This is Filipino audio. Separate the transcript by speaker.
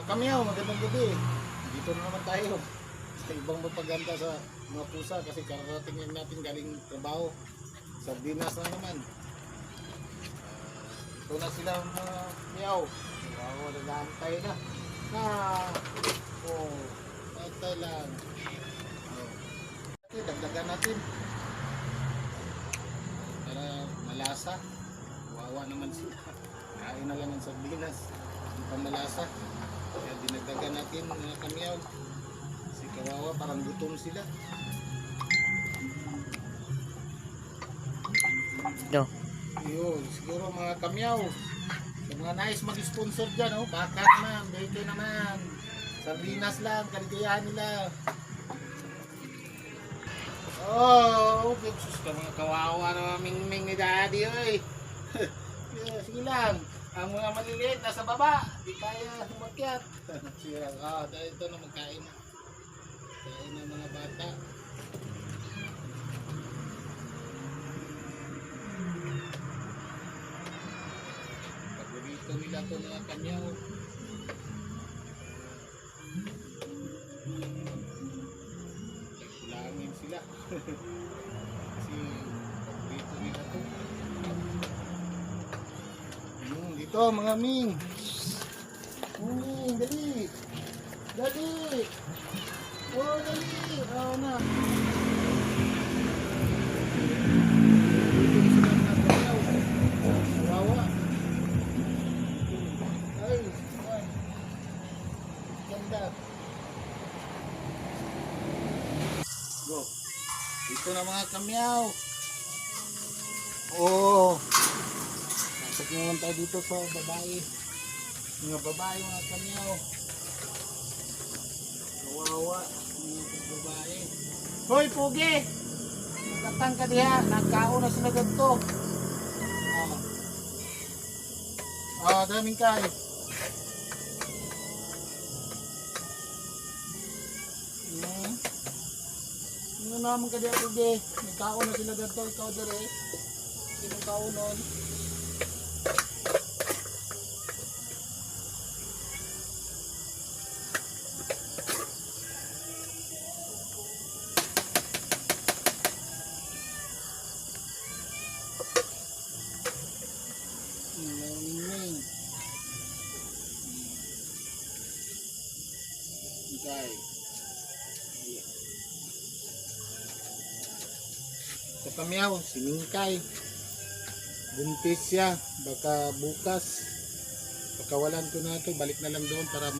Speaker 1: Kamyaw, magandang gabi. Dito na naman tayo sa ibang mapaganda sa mga pusa kasi kararating lang natin galing trabaho. Sardinas na naman. Ito na sila mga miyaw. Wow, nag-aantay na. Antay lang. Okay, dagdagan natin. Para malasa. Wawa naman sila. Kain na lang ng sardinas. Hindi pa malasa. Kaya dinagdagan natin mga kamyaw. Si kawawa parang gutom sila.
Speaker 2: No.
Speaker 1: Yun, siguro mga kamyaw. Sa mga nais mag-sponsor dyan, oh, baka naman, beke naman. Sardinas lang, kaligayahan nila. Oh, okay. Sus ka mga kawawa na ming-ming ni daddy, oy. Yeah, sige lang. Ang mga maliliit nasa baba, di kaya umakyat. Sige lang, dahil ito na magkain na. Kain ng mga bata. Paborito nila ito mga kamyaw. Kulangin sila. Kasi paborito nila ito. Dito mga ming. Ming, dali. Dali. Oh, dali. Na. Dito sila mga kamyaw. Wawa. Ay, ganda. Go. Ito na mga kamyaw. Oh. Pasok naman tayo dito sa babae. Mga babae, mga kamyaw. Kawawa. Mga babae. Hoy, pugi! Nagkatang ka diha. Nagkaon na sila ganito. Daming kain. Ano naman ka diha, pugi? Nagkaon na sila ganito. Ikaw dire. Sinong kaunon? Okay. Ito kamyaw, si Mingkay. Buntis siya. Baka bukas. Pagkawalan ko na ito, balik na lang doon para